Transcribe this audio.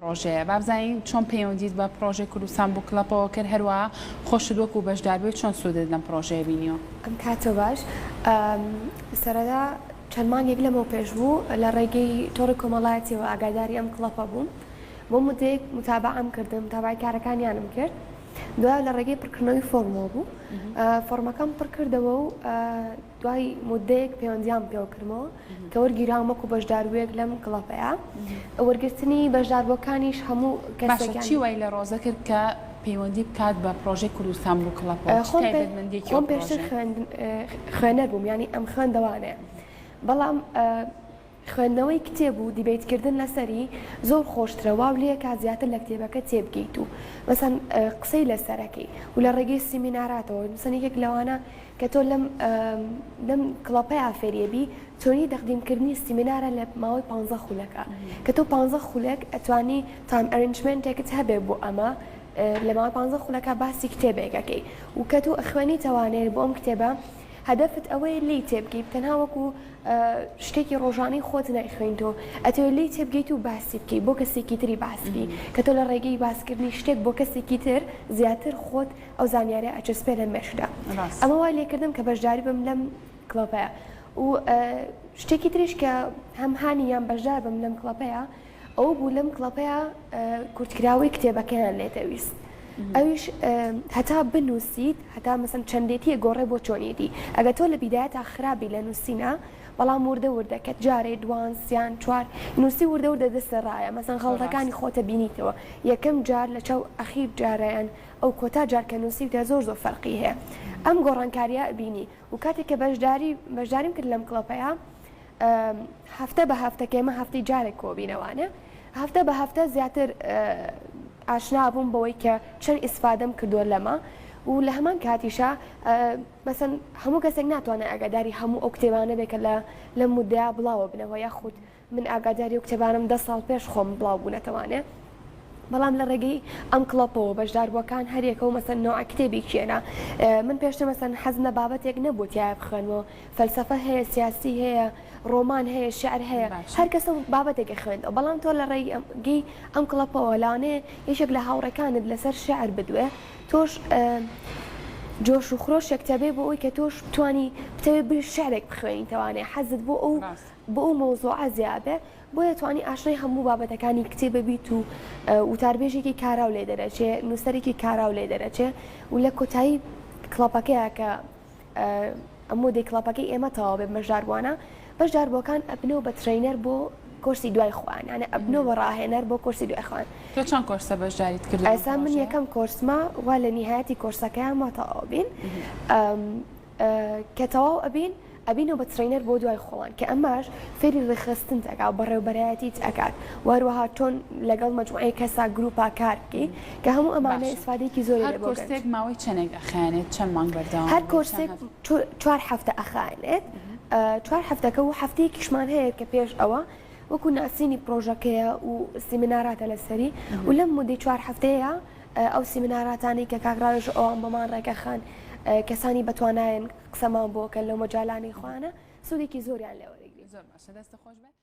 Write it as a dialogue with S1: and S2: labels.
S1: پڕۆژەیە با بزانین چۆن پەیوەندیت بە پڕۆژەی کوردستان بوو کڵەبەوە کرد هەروە خۆشت وەکو بەشداربووی چۆن سوودت لەم پڕۆژەیە بینیوە؟
S2: ئەم کاتۆ باش سەرەتا چەند مانگێک لەمەوە پێش بوو لە ڕێگەی تۆڕی کۆمەڵایەتیەوە ئاگاداری ئەم کڵەپە بووم بۆ مدەیەک متابعەم کردم متابعەی کارەکانیانم کرد دوای لە ڕێگەی پڕکردنەوەی فۆرمەوە بوو فۆرمەکەم پڕ کردەوە و دوای مدەیەک پەیوەندیان پێوە کردمەوە کە وەرگیراوم وەکو بەشداربوویەک لەم کڵەپەیە وەرگرتنی بەشداربووەکانیش هەموو
S1: کەسێکیان چی وای لە ڕۆزە کرد کە پەیوەندی بکات بە پڕۆژەی کوردستان بوو کڵەبەوە
S2: خۆم پێشتر خوێنەر بووم ینی ئەم خوێندەوانەیە بەڵام خوێندنەوەی کتێب و دیبیتکردن لەسەری زۆر خۆشترە واو لێ کا زیاتر لە کتێبەکە تێبگەیت و مەسەن قسەی لەسەرەکەی و لە ڕێگەی سیمیناراتەوە مەسەن یەکێک لەوانە کە تۆ لەم کڵەپەی ئافێریەبی چۆنی دەقدیمکردنی سیمینارە لە ماوەی 15 خولەکە کە تۆ 15 خولێک ئەتوانی تایم ئەرێنجمنتێکت هەبێ بۆ ئەمە لە ماوەی 15 خولەکە باسی کتێبێکەکەی و کە تۆ ئەخوێنی توانێت بۆ ئەم کتێبە هەدەفت ئەوەیە لی تێبگەیت تەنها وەکو شتێکی ڕۆژانەی خۆت نەیخوێنیتەوە ئەتەوێت لی تێبگەیت و باسی بکەیت بۆ کەسێکی تری باسبی کە تۆ لە ڕێگەی باسکردنی شتێک بۆ کەسێکی تر زیاتر خۆت ئەو زانیاریە ئەچەسپێ لە مێشدا ئەمە وای لێکردم کە بەشداری بم لەم کڵەپەیە و شتێکی تریش کە هەم هانی یان بەشدار بم لەم کڵەپەیە ئەو بوو لەم کڵەپەیە کورتکراوی کتێبەکەیان لێتەویست ئەویش هەتا بنووسیت هەتا مەسەن چەندێتیە گۆڕێ بۆ چۆنیەتی ئەگە تۆ لە بیدایەتا خراپی لە نووسینە بەڵام وردە وردەکەت جارێ دوان سیان چوار نووسی وردە وردە دەستە ڕایە مەسەن غەڵتەکانی خۆتە بینیتەوە یەکەم جار لە چاو ئەخیر جارەیان ئەو کۆتا جار کە نووسیتە زۆر فەرقی هەیە ئەم گۆڕانکاریە بینی و کاتێک کە بەشداریم کرد لەم کڵەپەیە هەفتە بە هەفتە کێمە هەفتەی جارێک کۆبینەوانە هەفتە بە هەفتە زیاتر ئاشنا بووم بەوەی کە چەند ئیسفادەم کردووە لەمە و لە هەمان کاتیشە مەسەن هەموو کەسێک ناتوانێت ئاگاداری هەموو ئەو کتێبانە بێت کە لە مودەیە بڵاوە بنەوە یاخود من ئاگاداری و کتێبانم 10 ساڵ پێش خۆم بڵاو بوونەتەوانێت بەڵام لە ڕێگەی ئەم کڵەپەوە بەشداربووەکان هەرێکەوە مەسەن نوع کتێبی کێنە من پێشتر مەسەن حەزمە بابەتێک نەبوو تایە بخوێنەوە فەلسەفە هەیە سیاسی هەیە ڕۆمان هەیە شعر هەیە هەر کەسە بابەتێکی خوێندەوە بەڵام تۆ لە ڕێگەی ئەم کڵەپەوە لانێ یەکێک لە هاوڕێکانت لەسەر شعر بدوێ تۆش جۆش و خرۆشێک تەبێ بۆ ئەوی کە تۆش بتوانی بتەوێت شعرێک بخوێنی توانێ حەزت بۆ ئەو مۆزوعە زیابێ بۆیە توانی ئاشنای هەموو بابەتەکانی کتێبە بیت و وتاربێژێکی کاراو لێ دەرەچێ نووسەرێکی کاراو لێ دەرەچێ و لە کۆتایی کڵەپەکەیە کە ئەمۆ دەی کڵەپەکەی ئێمە تەواو بێ بەشداربووانە بەشداربووەکان ئەبنەوە بە ترینەر بۆ کۆرسی دوای خوان یانە ئەبنەوە بە ڕاهێنەر بۆ کۆرسی دوای خوان
S1: تۆ چەند کۆرسە بەشداریت کردووە؟
S2: ئێستا من یەکەم کۆرسمە وا لە نهایەتی کۆرسەکەیان ما تەواو بین کە تەواو ئەبینەوە بە ترینەر بۆ دوای خۆوان کە ئەماش فێری ڕێخستن دەکات بەڕێوبەرایەتیت ئەکات وەروەها تۆن لەگەڵ مەجموعەی کەسا گروپا کار بکەی کە هەموو ئەمانە ئیسفادەیەکی زۆری لێ بۆ
S1: کۆرسێک ماوەی چەندێک ئەخایەنێت چەند مانگ بەردەوام
S2: هەر کۆرسێک 4 هەفتە ئەخایەنێت 4 هەفتەکە و هەفتەیەکیشمان هەیە کە پێش ئەوە وەکو ناسینی پڕۆژەکەیە و سیمیناراتە لەسەری و لەم مودەی 4 هەفتەیە ئەو سیمیناراتانی کە کاکراوێژ ئەوان بەمان ڕێگەخان کەسانی بەتوانایەن قسەمان بۆکەن لەو مەجالانەی خوانە سوودێکی زۆریان لێوەرەگرێت.
S1: زۆر باشە دەستە خۆش بێت.